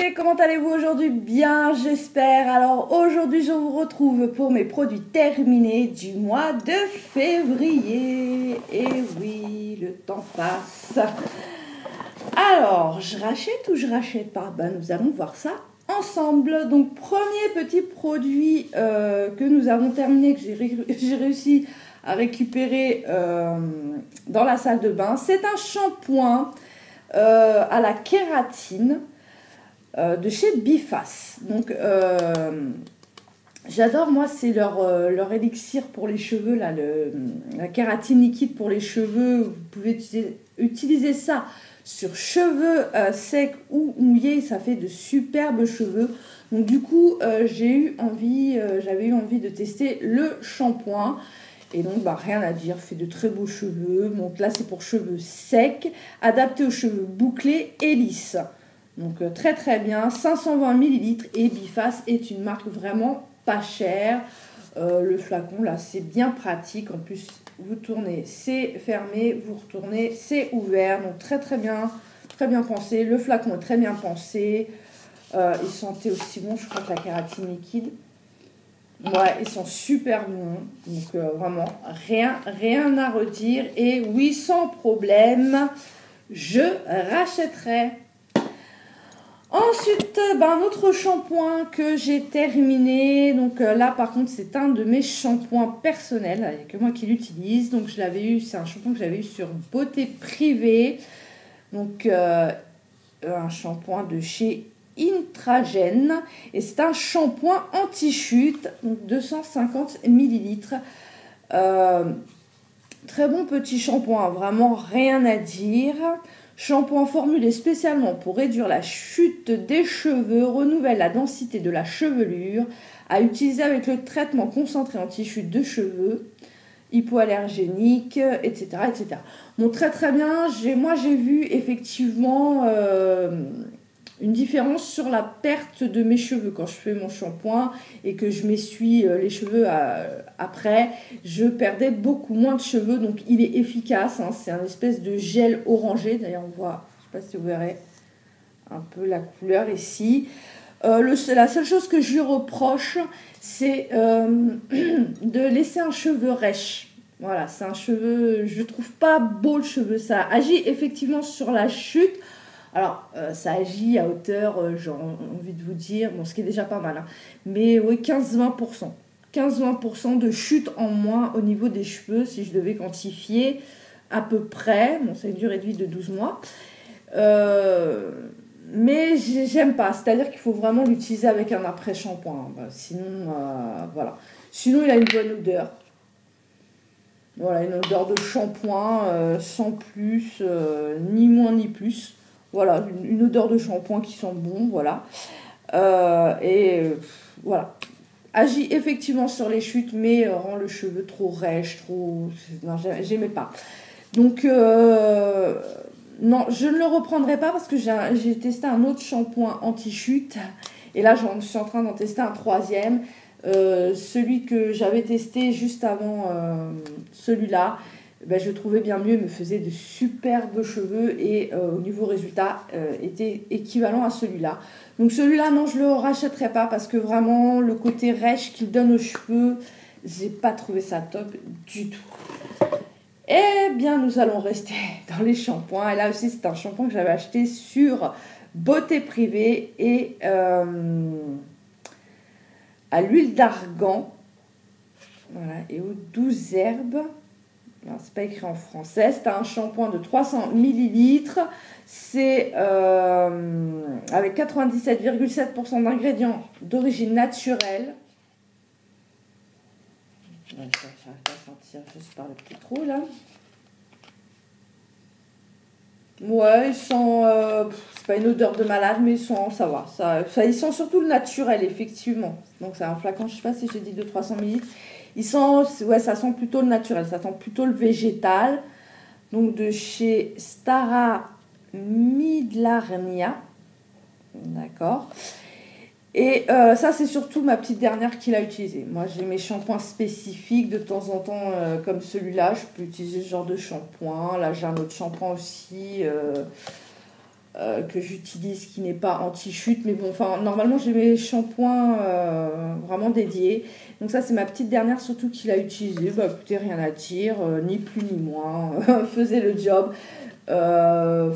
beauté, comment allez-vous aujourd'hui? Bien, j'espère. Alors aujourd'hui, je vous retrouve pour mes produits terminés du mois de février. Et oui, le temps passe. Alors, je rachète ou je rachète pas? Nous allons voir ça ensemble. Donc, premier petit produit que nous avons terminé, que j'ai réussi à récupérer dans la salle de bain. C'est un shampoing à la kératine de chez Biface. Donc j'adore, moi, c'est leur élixir pour les cheveux là, la kératine liquide pour les cheveux. Vous pouvez utiliser ça sur cheveux secs ou mouillés, ça fait de superbes cheveux. Donc du coup j'avais eu envie de tester le shampoing. Et donc, rien à dire, fait de très beaux cheveux. Donc là, c'est pour cheveux secs, adapté aux cheveux bouclés et lisses. Donc très très bien, 520 ml et Biface est une marque vraiment pas chère. Le flacon, là, c'est bien pratique. En plus, vous tournez, c'est fermé, vous retournez, c'est ouvert. Donc très bien pensé. Le flacon est très bien pensé. Il sentait aussi bon, je crois, que la kératine liquide. Ouais, ils sont super bons, donc vraiment rien à redire. Et oui, sans problème, je rachèterai. Ensuite, un autre shampoing que j'ai terminé. Donc là, par contre, c'est un de mes shampoings personnels. Il n'y a que moi qui l'utilise. Donc je l'avais eu, c'est un shampoing que j'avais eu sur Beauté Privée. Donc un shampoing de chez Intragen, et c'est un shampoing anti-chute, donc 250 ml. Très bon petit shampoing, vraiment rien à dire. Shampoing formulé spécialement pour réduire la chute des cheveux, renouvelle la densité de la chevelure, à utiliser avec le traitement concentré anti-chute de cheveux, hypoallergénique, etc. Bon, très bien, moi j'ai vu effectivement une différence sur la perte de mes cheveux quand je fais mon shampoing et que je m'essuie les cheveux après. Je perdais beaucoup moins de cheveux, donc il est efficace. C'est un espèce de gel orangé. D'ailleurs, on voit, je ne sais pas si vous verrez un peu la couleur ici. La seule chose que je lui reproche, c'est de laisser un cheveu rêche. Voilà, c'est un cheveu, je trouve pas beau le cheveu. Ça agit effectivement sur la chute. Alors, ça agit à hauteur, j'ai envie de vous dire, bon, ce qui est déjà pas mal, mais oui, 15-20%. 15-20% de chute en moins au niveau des cheveux, si je devais quantifier à peu près. Bon, c'est une durée de vie de 12 mois. Mais j'aime pas, c'est-à-dire qu'il faut vraiment l'utiliser avec un après-shampoing. Sinon, voilà. Sinon, il a une bonne odeur. Voilà, une odeur de shampoing, sans plus, ni moins ni plus. Voilà, une odeur de shampoing qui sent bon, voilà. Voilà. Agit effectivement sur les chutes, mais rend le cheveu trop rêche, trop... Non, j'aimais pas. Donc, non, je ne le reprendrai pas parce que j'ai testé un autre shampoing anti-chute. Et là, je suis en train d'en tester un troisième. Celui que j'avais testé juste avant celui-là, je trouvais bien mieux, me faisait de superbes cheveux et au niveau résultat était équivalent à celui-là. Donc celui-là, non, je le rachèterai pas parce que vraiment le côté rêche qu'il donne aux cheveux, j'ai pas trouvé ça top du tout. Eh bien, nous allons rester dans les shampoings. Et là aussi, c'est un shampoing que j'avais acheté sur Beauté Privée et à l'huile d'argan. Voilà, et aux 12 herbes. C'est pas écrit en français. C'est un shampoing de 300 ml. C'est avec 97,7% d'ingrédients d'origine naturelle. J'arrive pas à sentir juste par le petit trou là. Ouais, ils sont. C'est pas une odeur de malade, mais ils sont. Ça va. Ils sont surtout le naturel, effectivement. Donc c'est un flacon, je sais pas si j'ai dit de 300 ml. Ils sont. Ouais, ça sent plutôt le naturel, ça sent plutôt le végétal. Donc de chez Stara Midlarnia. D'accord. Et ça, c'est surtout ma petite dernière qui l'a utilisé. Moi, j'ai mes shampoings spécifiques. De temps en temps, comme celui-là, je peux utiliser ce genre de shampoing. Là, j'ai un autre shampoing aussi. que j'utilise qui n'est pas anti-chute. Mais bon, enfin, normalement, j'ai mes shampoings vraiment dédiés. Donc ça, c'est ma petite dernière surtout qui l'a utilisée. Bah écoutez, rien à dire, ni plus ni moins. Faisait le job. Euh,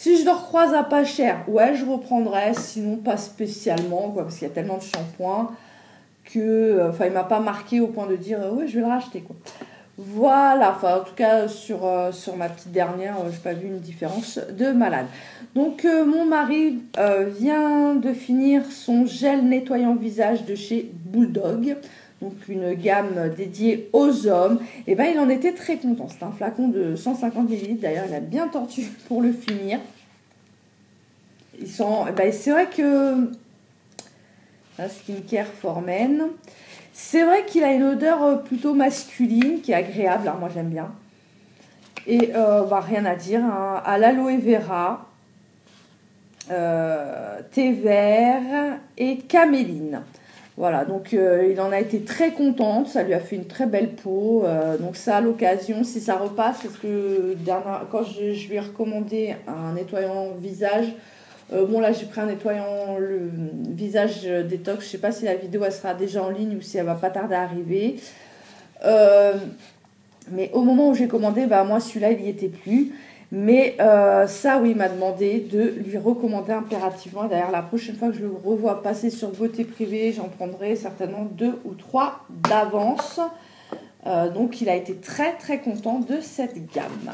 Si je le recroise à pas cher, ouais, je reprendrai, sinon pas spécialement, quoi, parce qu'il y a tellement de shampoings que, enfin, il m'a pas marqué au point de dire, ouais, je vais le racheter, quoi. Voilà, enfin, en tout cas, sur ma petite dernière, j'ai pas vu une différence de malade. Donc, mon mari vient de finir son gel nettoyant visage de chez Bulldog, donc une gamme dédiée aux hommes. Et ben, il en était très content. C'est un flacon de 150 ml, d'ailleurs, il a bien tordu pour le finir. Ben, c'est vrai que la Skincare for Men, c'est vrai qu'il a une odeur plutôt masculine qui est agréable, hein, moi j'aime bien. Et bah, rien à dire, hein, à l'aloe vera, thé vert et caméline. Voilà, donc il en a été très content, ça lui a fait une très belle peau. Donc ça, à l'occasion, si ça repasse, parce que quand je lui ai recommandé un nettoyant visage, bon là j'ai pris un nettoyant le visage détox, je sais pas si la vidéo elle sera déjà en ligne ou si elle va pas tarder à arriver. Mais au moment où j'ai commandé, bah moi celui-là il n'y était plus. Mais ça oui, il m'a demandé de lui recommander impérativement. D'ailleurs la prochaine fois que je le revois passer sur Beauté Privée, j'en prendrai certainement 2 ou 3 d'avance. Donc il a été très très content de cette gamme.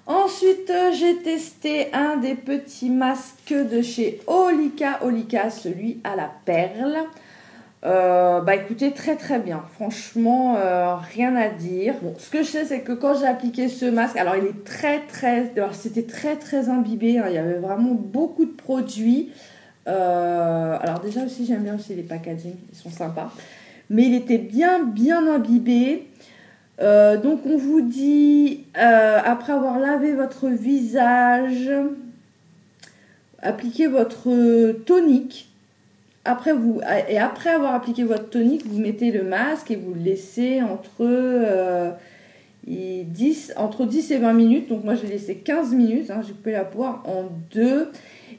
Ensuite, j'ai testé un des petits masques de chez Olika. Olika, celui à la perle. Bah écoutez, très très bien. Franchement, rien à dire. Bon, ce que je sais, c'est que quand j'ai appliqué ce masque, alors il est très très... Alors c'était très très imbibé, hein, il y avait vraiment beaucoup de produits. Alors déjà aussi, j'aime bien aussi les packaging, ils sont sympas. Mais il était bien bien imbibé. Donc on vous dit, après avoir lavé votre visage, appliquez votre tonique. Après avoir appliqué votre tonique, vous mettez le masque et vous le laissez entre 10 et 20 minutes. Donc moi j'ai laissé 15 minutes, hein, j'ai coupé la poire en deux.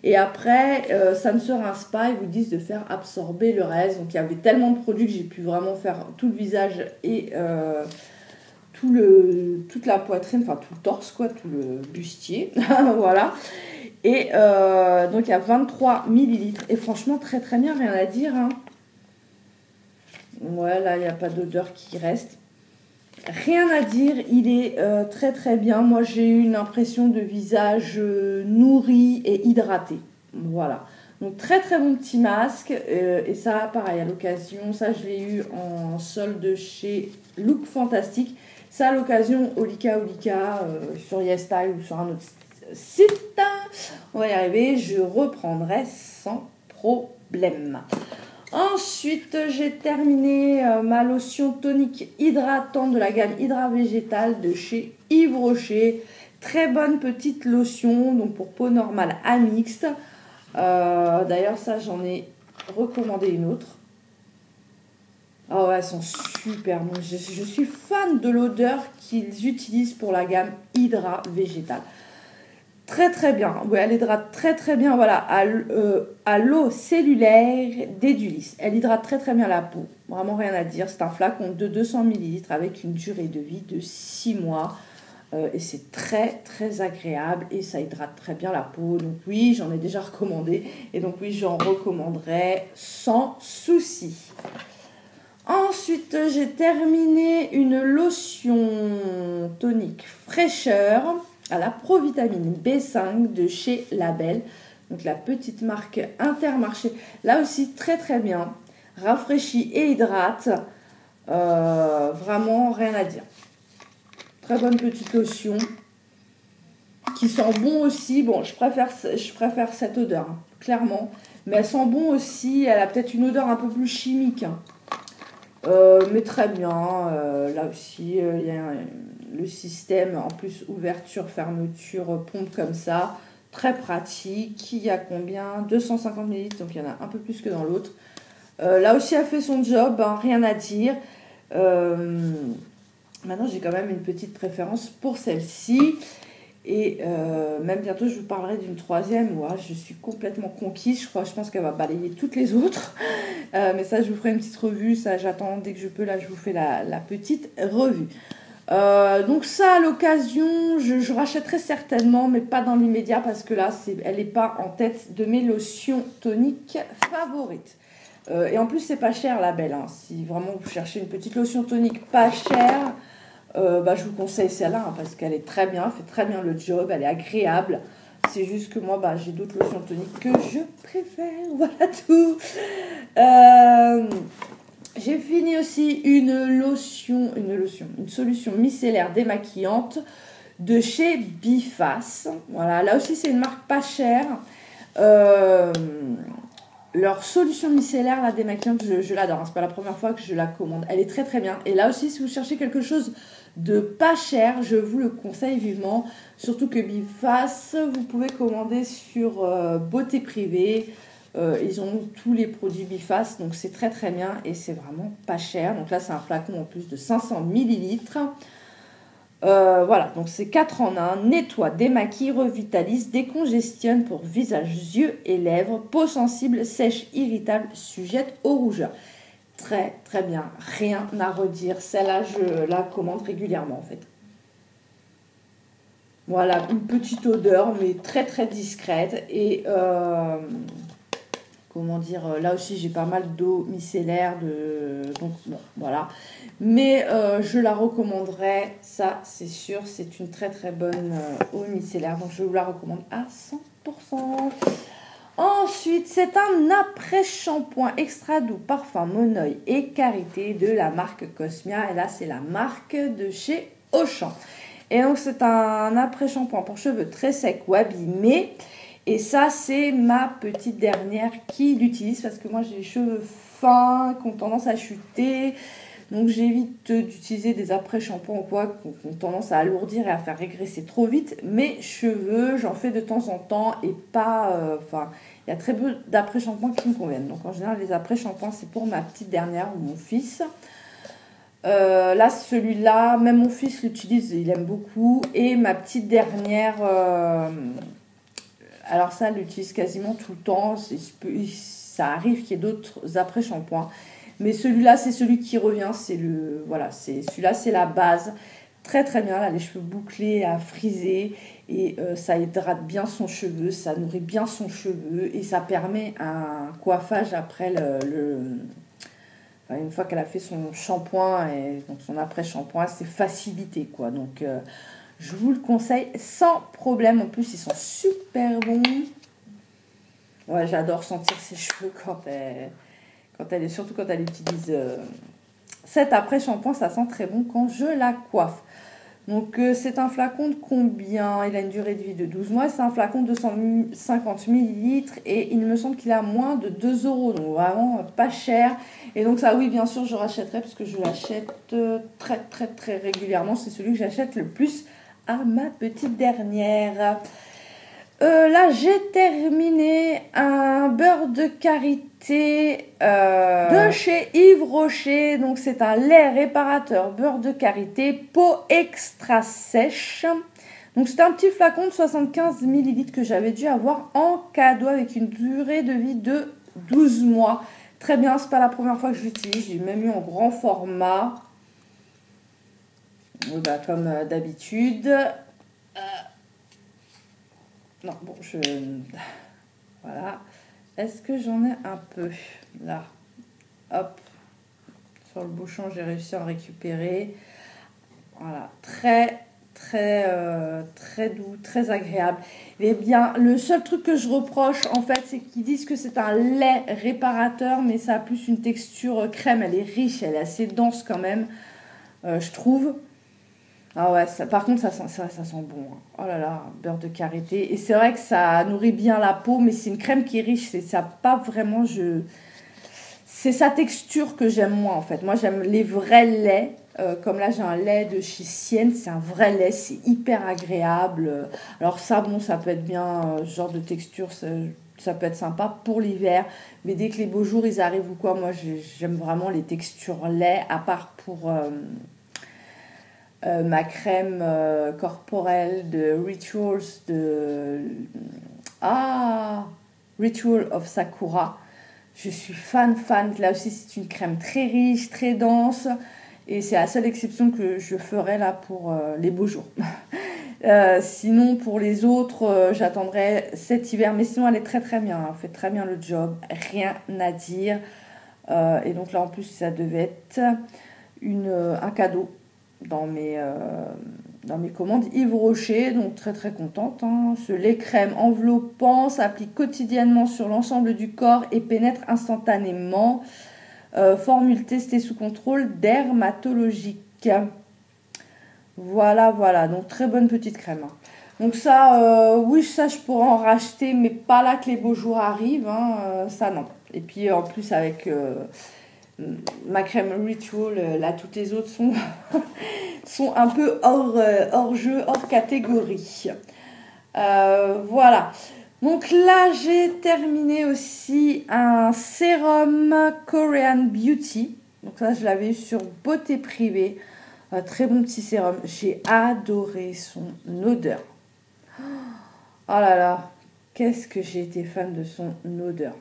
Et après, ça ne se rince pas, ils vous disent de faire absorber le reste. Donc il y avait tellement de produits que j'ai pu vraiment faire tout le visage et... toute la poitrine, enfin tout le torse, quoi, tout le bustier, voilà. Et donc il y a 23 millilitres. Et franchement, très très bien, rien à dire. Hein. Ouais, là, il n'y a pas d'odeur qui reste. Rien à dire, il est très très bien. Moi, j'ai eu une impression de visage nourri et hydraté. Voilà. Donc très très bon petit masque. Et ça, pareil, à l'occasion, ça je l'ai eu en solde chez Look Fantastique. Ça, à l'occasion, Olika, sur YesStyle ou sur un autre site, on va y arriver, je reprendrai sans problème. Ensuite, j'ai terminé ma lotion tonique hydratante de la gamme Hydra Végétale de chez Yves Rocher. Très bonne petite lotion, donc pour peau normale à mixte. D'ailleurs, ça, j'en ai recommandé une autre. Oh ouais, elles sont super bonnes. Je suis fan de l'odeur qu'ils utilisent pour la gamme Hydra Végétale. Très très bien. Ouais, elle hydrate très très bien, voilà, à l'eau cellulaire d'Edulis. Elle hydrate très très bien la peau. Vraiment rien à dire. C'est un flacon de 200 ml avec une durée de vie de 6 mois. Et c'est très très agréable et ça hydrate très bien la peau. Donc oui, j'en ai déjà recommandé. Et donc oui, j'en recommanderai sans souci. Ensuite, j'ai terminé une lotion tonique fraîcheur à la provitamine B5 de chez Label. Donc la petite marque Intermarché. Là aussi, très très bien. Rafraîchit et hydrate. Vraiment, rien à dire. Très bonne petite lotion. Qui sent bon aussi. Bon, je préfère cette odeur, hein, clairement. Mais elle sent bon aussi. Elle a peut-être une odeur un peu plus chimique. Hein. Mais très bien, là aussi il y a le système en plus ouverture, fermeture, pompe comme ça, très pratique. Il y a combien? 250 ml, donc il y en a un peu plus que dans l'autre. Là aussi elle fait son job, hein, rien à dire. Maintenant j'ai quand même une petite préférence pour celle-ci. Et même bientôt, je vous parlerai d'une troisième où je suis complètement conquise. Je pense qu'elle va balayer toutes les autres. Mais ça, je vous ferai une petite revue. Ça, j'attends dès que je peux. Là, je vous fais la petite revue. Donc ça, à l'occasion, je rachèterai certainement, mais pas dans l'immédiat parce que là, elle n'est pas en tête de mes lotions toniques favorites. Et en plus, c'est pas cher, la belle. Hein. Si vraiment vous cherchez une petite lotion tonique pas chère, je vous conseille celle-là hein, parce qu'elle est très bien, elle fait très bien le job, elle est agréable. C'est juste que moi, j'ai d'autres lotions toniques que je préfère. Voilà tout. J'ai fini aussi une solution micellaire démaquillante de chez Biface. Voilà, là aussi c'est une marque pas chère. Leur solution micellaire, la démaquillante, je l'adore. Hein. C'est pas la première fois que je la commande. Elle est très très bien. Et là aussi, si vous cherchez quelque chose de pas cher, je vous le conseille vivement. Surtout que Biface, vous pouvez commander sur Beauté Privée. Ils ont tous les produits Biface, donc c'est très très bien et c'est vraiment pas cher. Donc là, c'est un flacon en plus de 500 ml. Voilà, donc c'est 4 en 1. Nettoie, démaquille, revitalise, décongestionne pour visage, yeux et lèvres, peau sensible, sèche, irritable, sujette aux rougeurs. Très très bien, rien à redire. Celle-là, je la commande régulièrement en fait. Voilà, une petite odeur, mais très très discrète. Et comment dire, là aussi j'ai pas mal d'eau micellaire, donc bon, voilà. Mais je la recommanderais, ça c'est sûr, c'est une très très bonne eau micellaire, donc je vous la recommande à 100%. Ensuite, c'est un après-shampoing extra doux parfum Monoi et Karité de la marque Cosmia. Et là, c'est la marque de chez Auchan. Et donc, c'est un après-shampoing pour cheveux très secs ou abîmés. Et ça, c'est ma petite dernière qui l'utilise parce que moi, j'ai les cheveux fins qui ont tendance à chuter. Donc, j'évite d'utiliser des après-shampoings ou quoi qui ont tendance à alourdir et à faire régresser trop vite. Mes cheveux, j'en fais de temps en temps et pas... il y a très peu d'après-shampoings qui me conviennent. Donc, en général, les après-shampoings, c'est pour ma petite dernière ou mon fils. Là, celui-là, même mon fils l'utilise, il aime beaucoup. Et ma petite dernière... alors ça, elle l'utilise quasiment tout le temps. Ça arrive qu'il y ait d'autres après-shampoings. Mais celui-là, c'est celui qui revient. Celui-là, c'est la base. Très très bien. Là, les cheveux bouclés à friser. Et ça hydrate bien son cheveu. Ça nourrit bien son cheveu. Et ça permet un coiffage après une fois qu'elle a fait son shampoing et donc son après-shampoing, c'est facilité quoi. Donc je vous le conseille sans problème. En plus, ils sont super bons. Ouais, j'adore sentir ses cheveux surtout quand elle utilise cet après-shampoing. Ça sent très bon quand je la coiffe. Donc c'est un flacon de combien? Il a une durée de vie de 12 mois. C'est un flacon de 250 ml et il me semble qu'il a moins de 2 €. Donc vraiment pas cher. Et donc ça, oui, bien sûr, je rachèterai parce que je l'achète très très très régulièrement. C'est celui que j'achète le plus à ma petite dernière. Là, j'ai terminé un beurre de karité de chez Yves Rocher. Donc, c'est un lait réparateur beurre de karité, peau extra sèche. Donc, c'est un petit flacon de 75 ml que j'avais dû avoir en cadeau avec une durée de vie de 12 mois. Très bien, c'est pas la première fois que je l'utilise. J'ai même eu en grand format. Comme d'habitude. Non, bon, voilà. Est-ce que j'en ai un peu? Là. Hop. Sur le bouchon, j'ai réussi à en récupérer. Voilà. Très, très, très doux, très agréable. Eh bien, le seul truc que je reproche, en fait, c'est qu'ils disent que c'est un lait réparateur, mais ça a plus une texture crème. Elle est riche, elle est assez dense quand même, je trouve. Ah ouais, par contre, ça sent bon. Hein. Oh là là, beurre de karité. Et c'est vrai que ça nourrit bien la peau, mais c'est une crème qui est riche. C'est sa texture que j'aime moins, en fait. Moi, j'aime les vrais laits. Comme là, j'ai un lait de chez Sienne. C'est un vrai lait. C'est hyper agréable. Alors ça, bon, ça peut être bien, ce genre de texture, ça peut être sympa pour l'hiver. Mais dès que les beaux jours, ils arrivent ou quoi, moi, j'aime vraiment les textures lait, à part pour... ma crème corporelle de Rituals Ritual of Sakura. Je suis fan. Là aussi, c'est une crème très riche, très dense. Et c'est la seule exception que je ferai là pour les beaux jours. Sinon, pour les autres, j'attendrai cet hiver. Mais sinon, elle est très très bien. Elle fait très bien le job. Rien à dire. Et donc là, en plus, ça devait être un cadeau dans mes commandes Yves Rocher. Donc très très contente. Hein. Ce lait crème enveloppant s'applique quotidiennement sur l'ensemble du corps et pénètre instantanément. Formule testée sous contrôle dermatologique. Voilà. Donc, très bonne petite crème. Donc, ça, oui, ça, je pourrais en racheter, mais pas là que les beaux jours arrivent. Hein, ça, non. Et puis, en plus, avec ma crème Ritual, là, toutes les autres sont, sont un peu hors jeu, hors catégorie. Voilà. Donc là, j'ai terminé aussi un sérum Korean Beauty. Donc ça, je l'avais eu sur Beauté Privée. Très bon petit sérum. J'ai adoré son odeur. Oh là là, qu'est-ce que j'ai été fan de son odeur.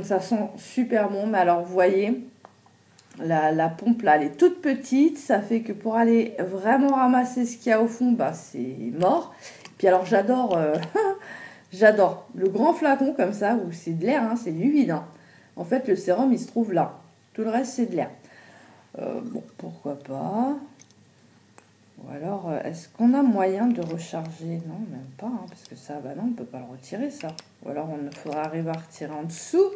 Ça sent super bon. Mais alors, vous voyez, la pompe là, elle est toute petite. Ça fait que pour aller vraiment ramasser ce qu'il y a au fond, bah, c'est mort. Puis alors j'adore j'adore le grand flacon comme ça où c'est de l'air, hein, c'est du vide. Hein. En fait le sérum il se trouve là. Tout le reste c'est de l'air. Bon pourquoi pas. Ou alors est-ce qu'on a moyen de recharger? Non même pas hein, parce que ça bah non on peut pas le retirer ça. Ou alors on faudra arriver à retirer en dessous.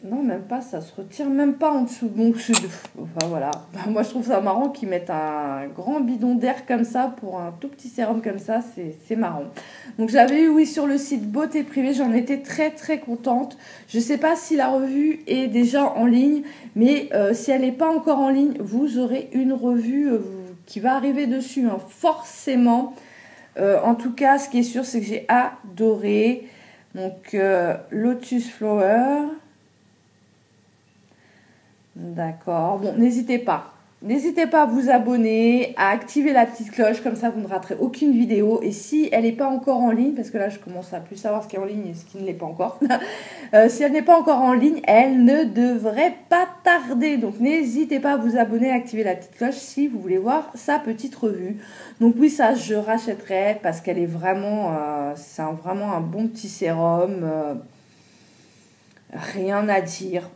Non, même pas, ça se retire même pas en dessous. Donc, enfin voilà. Moi, je trouve ça marrant qu'ils mettent un grand bidon d'air comme ça pour un tout petit sérum comme ça. C'est marrant. Donc, j'avais eu, oui, sur le site Beauté Privée. J'en étais très, très contente. Je ne sais pas si la revue est déjà en ligne. Mais si elle n'est pas encore en ligne, vous aurez une revue qui va arriver dessus. Hein, forcément. En tout cas, ce qui est sûr, c'est que j'ai adoré. Donc, Lotus Flower. D'accord. Bon, n'hésitez pas. N'hésitez pas à vous abonner, à activer la petite cloche, comme ça vous ne raterez aucune vidéo. Et si elle n'est pas encore en ligne, parce que là je commence à plus savoir ce qui est en ligne et ce qui ne l'est pas encore. Si elle n'est pas encore en ligne, elle ne devrait pas tarder. Donc n'hésitez pas à vous abonner, à activer la petite cloche si vous voulez voir sa petite revue. Donc oui, ça je rachèterai parce qu'elle est vraiment, c'est vraiment un bon petit sérum. Rien à dire.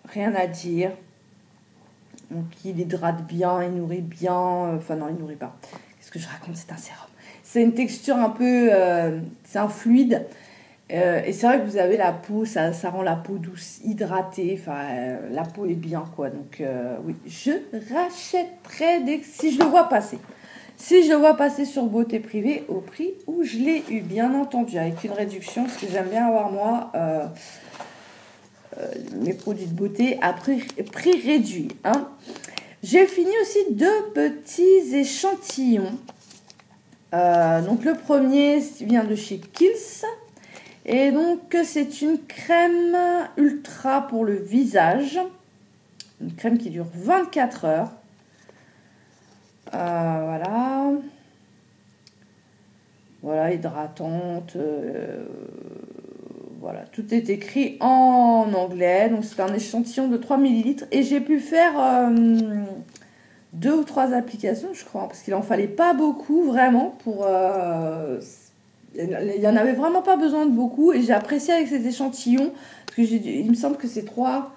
Rien à dire. Donc il hydrate bien, il nourrit bien. Enfin non, il nourrit pas. Qu'est-ce que je raconte? C'est un sérum. C'est une texture un peu... c'est un fluide. Et c'est vrai que vous avez la peau, ça rend la peau douce, hydratée. Enfin, la peau est bien, quoi. Donc oui, je rachèterai si je le vois passer. Si je le vois passer sur Beauté Privée au prix où je l'ai eu, bien entendu, avec une réduction. Parce que j'aime bien avoir, moi... mes produits de beauté à prix réduit. Hein. J'ai fini aussi 2 petits échantillons. Donc le premier vient de chez Kiehl's. Et donc c'est une crème ultra pour le visage. Une crème qui dure 24 heures. Voilà. Voilà, hydratante. Voilà, tout est écrit en anglais. Donc, c'est un échantillon de 3 ml. Et j'ai pu faire 2 ou 3 applications, je crois. Parce qu'il n'en fallait pas beaucoup, vraiment. Il n'y en avait vraiment pas besoin de beaucoup. Et j'ai apprécié avec ces échantillons. Parce que il me semble que c'est 3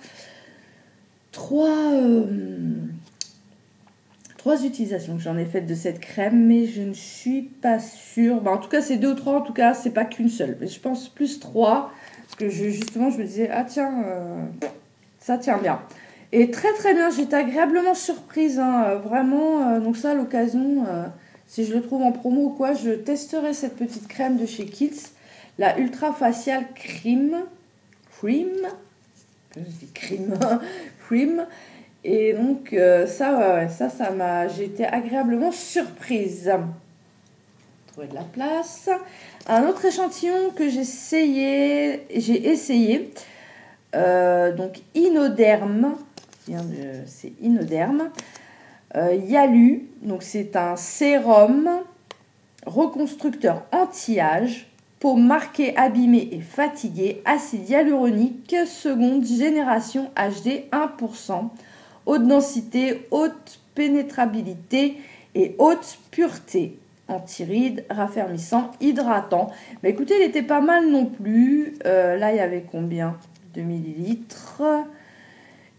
utilisations que j'en ai faites de cette crème, mais je ne suis pas sûre. En tout cas, c'est 2 ou 3. En tout cas, c'est pas qu'une seule. Mais je pense plus 3. Parce que justement, je me disais, ah tiens, ça tient bien. Et très très bien, j'étais agréablement surprise. Hein, vraiment, donc ça, à l'occasion, si je le trouve en promo ou quoi, je testerai cette petite crème de chez Kiehl's. La Ultra Facial Cream. Je dis cream. Cream. Et donc ça j'ai été agréablement surprise. Trouver de la place. Un autre échantillon que j'ai essayé. donc Inoderm, c'est Inoderm. Yalu, donc c'est un sérum reconstructeur anti-âge, peau marquée, abîmée et fatiguée, acide hyaluronique, seconde génération HD 1%, haute densité, haute pénétrabilité et haute pureté, anti-rides, raffermissant, hydratant. Mais écoutez, il était pas mal non plus. Là, il y avait combien de millilitres?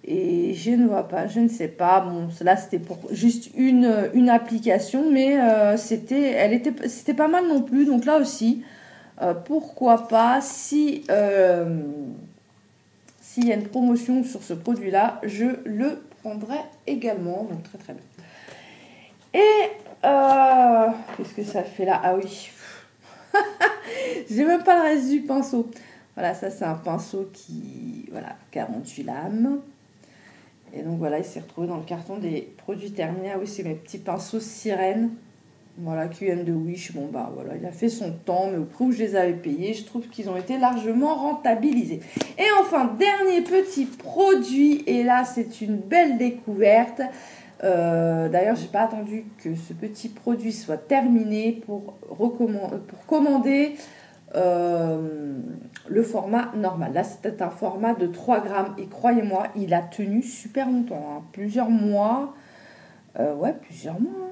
Et je ne vois pas, je ne sais pas. Bon, là, c'était pour juste une application, mais c'était pas mal non plus. Donc là aussi, pourquoi pas, s'il y a une promotion sur ce produit-là, je le prendrai également. Donc très très bien. Et qu'est-ce que ça fait là? Ah oui, j'ai même pas le reste du pinceau. Voilà, ça c'est un pinceau qui, voilà, 48 lames. Et donc voilà, il s'est retrouvé dans le carton des produits terminés. Ah oui, c'est mes petits pinceaux sirènes. Voilà, qui viennent de Wish. Bon, bah voilà, il a fait son temps, mais au prix où je les avais payés, je trouve qu'ils ont été largement rentabilisés. Et enfin, dernier petit produit, et là, c'est une belle découverte. D'ailleurs, j'ai pas attendu que ce petit produit soit terminé pour commander le format normal. Là, c'était un format de 3 grammes. Et croyez-moi, il a tenu super longtemps. Hein. Plusieurs mois. Ouais, plusieurs mois. Hein.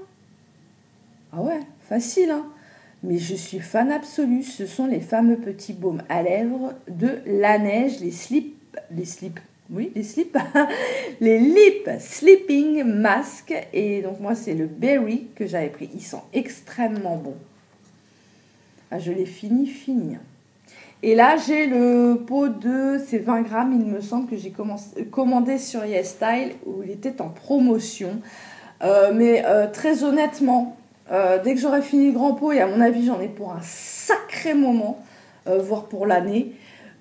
Ah ouais, facile. Hein. Mais je suis fan absolue. Ce sont les fameux petits baumes à lèvres de Laneige, les slips. Oui, les slips. Les lip sleeping mask. Et donc, moi, c'est le berry que j'avais pris. Ils sont extrêmement bons. Ah, je l'ai fini. Et là, j'ai le pot de ces 20 grammes, il me semble que j'ai commandé sur YesStyle où il était en promotion. Mais très honnêtement, dès que j'aurai fini le grand pot, et à mon avis, j'en ai pour un sacré moment, voire pour l'année,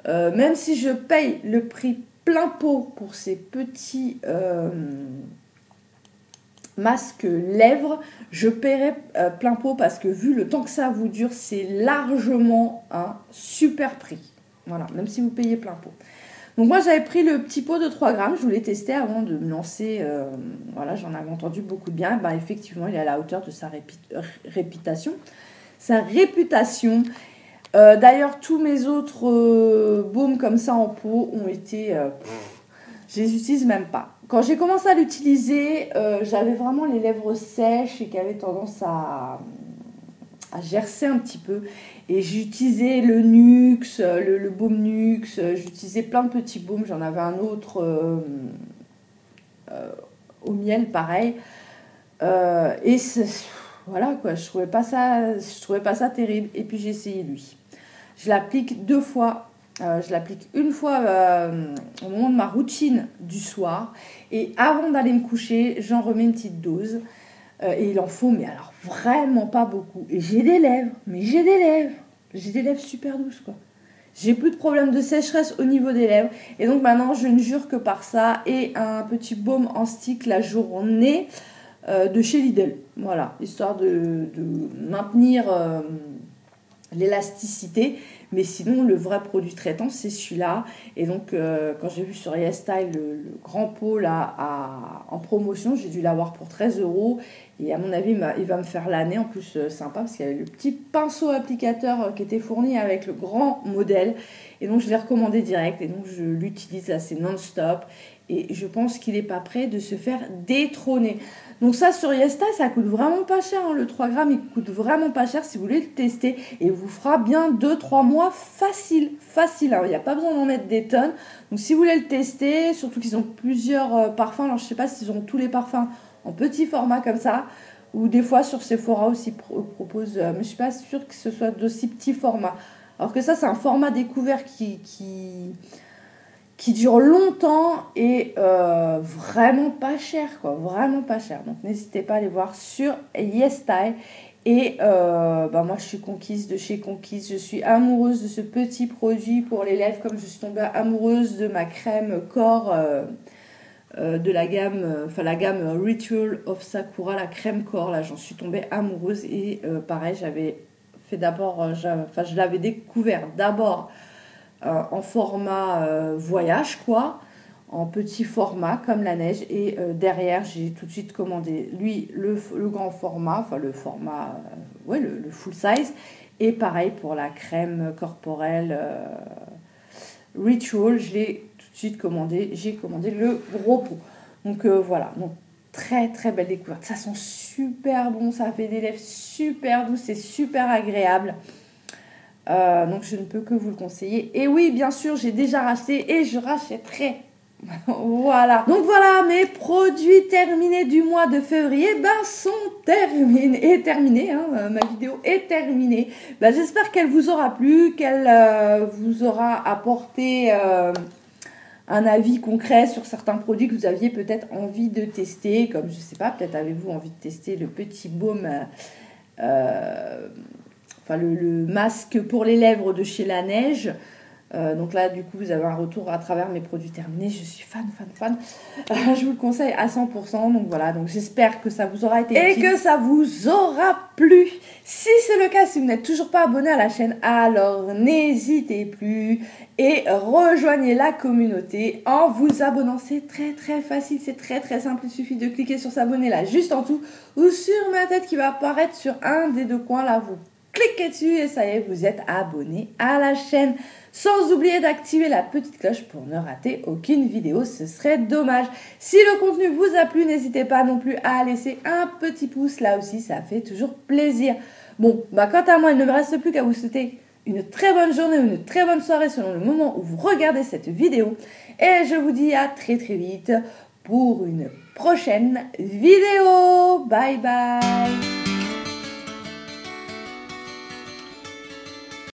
même si je paye le prix plein pot pour ces petits masque lèvres, je paierai plein pot parce que vu le temps que ça vous dure, c'est largement un super prix. Voilà, même si vous payez plein pot. Donc moi j'avais pris le petit pot de 3 grammes, je voulais tester avant de me lancer. Voilà, j'en avais entendu beaucoup de bien. Ben, effectivement, il est à la hauteur de sa réputation. Sa réputation. D'ailleurs, tous mes autres baumes comme ça en pot ont été... je les utilise même pas. Quand j'ai commencé à l'utiliser, j'avais vraiment les lèvres sèches et qui avaient tendance à gercer un petit peu. Et j'utilisais le Nuxe, le baume Nuxe, j'utilisais plein de petits baumes. J'en avais un autre au miel, pareil. Et voilà quoi, je trouvais pas ça terrible. Et puis j'ai essayé lui. Je l'applique 2 fois. Je l'applique une fois au moment de ma routine du soir. Et avant d'aller me coucher, j'en remets une petite dose. Et il en faut, mais alors vraiment pas beaucoup. Et j'ai des lèvres, j'ai des lèvres super douces, quoi. J'ai plus de problème de sécheresse au niveau des lèvres. Et donc maintenant, je ne jure que par ça. Et un petit baume en stick la journée de chez Lidl. Voilà, histoire de maintenir l'élasticité. Mais sinon, le vrai produit traitant, c'est celui-là. Et donc, quand j'ai vu sur YesStyle le grand pot là, en promotion, j'ai dû l'avoir pour 13 €. Et à mon avis, il va me faire l'année. En plus, sympa, parce qu'il y avait le petit pinceau applicateur qui était fourni avec le grand modèle. Et donc, je l'ai recommandé direct. Et donc, je l'utilise là, c'est non-stop. Et je pense qu'il n'est pas prêt de se faire détrôner. Donc ça, sur YesStyle, ça coûte vraiment pas cher. Hein. Le 3 grammes, il coûte vraiment pas cher si vous voulez le tester. Et vous fera bien 2-3 mois facile. Hein. Il n'y a pas besoin d'en mettre des tonnes. Donc si vous voulez le tester, surtout qu'ils ont plusieurs parfums. Alors je ne sais pas s'ils ont tous les parfums en petit format comme ça. Ou des fois sur Sephora aussi proposent. Mais je ne suis pas sûre que ce soit d'aussi petit format. Alors que ça, c'est un format découvert qui dure longtemps et vraiment pas cher, quoi, vraiment pas cher. Donc n'hésitez pas à aller voir sur YesStyle. Et moi je suis conquise de chez Conquise, je suis amoureuse de ce petit produit pour les lèvres, comme je suis tombée amoureuse de ma crème corps de la gamme Ritual of Sakura, la crème corps, là j'en suis tombée amoureuse. Et pareil, j'avais fait d'abord, je l'avais découvert d'abord en format voyage, quoi, en petit format comme la neige. Et derrière, j'ai tout de suite commandé, lui, le grand format, enfin le format, ouais, le full size. Et pareil pour la crème corporelle Ritual, je l'ai tout de suite commandé, j'ai commandé le gros pot. Donc voilà, donc très très belle découverte. Ça sent super bon, ça fait des lèvres super douces, c'est super agréable. Donc je ne peux que vous le conseiller. Et oui, bien sûr, j'ai déjà racheté et je rachèterai. Voilà. Donc voilà, mes produits terminés du mois de février sont terminés. Ma vidéo est terminée. J'espère qu'elle vous aura plu, qu'elle vous aura apporté un avis concret sur certains produits que vous aviez peut-être envie de tester. Comme, je sais pas, peut-être avez-vous envie de tester le petit baume... le masque pour les lèvres de chez La Neige. Donc là, du coup, vous avez un retour à travers mes produits terminés. Je suis fan. Je vous le conseille à 100%. Donc voilà, donc j'espère que ça vous aura été utile et que ça vous aura plu. Si c'est le cas, si vous n'êtes toujours pas abonné à la chaîne, alors n'hésitez plus et rejoignez la communauté en vous abonnant. C'est très très facile, c'est très très simple. Il suffit de cliquer sur s'abonner là, juste en dessous, ou sur ma tête qui va apparaître sur un des deux coins là. Vous cliquez dessus et ça y est, vous êtes abonné à la chaîne. Sans oublier d'activer la petite cloche pour ne rater aucune vidéo, ce serait dommage. Si le contenu vous a plu, n'hésitez pas non plus à laisser un petit pouce, là aussi ça fait toujours plaisir. Bon, quant à moi, il ne me reste plus qu'à vous souhaiter une très bonne journée ou une très bonne soirée selon le moment où vous regardez cette vidéo. Et je vous dis à très très vite pour une prochaine vidéo. Bye bye.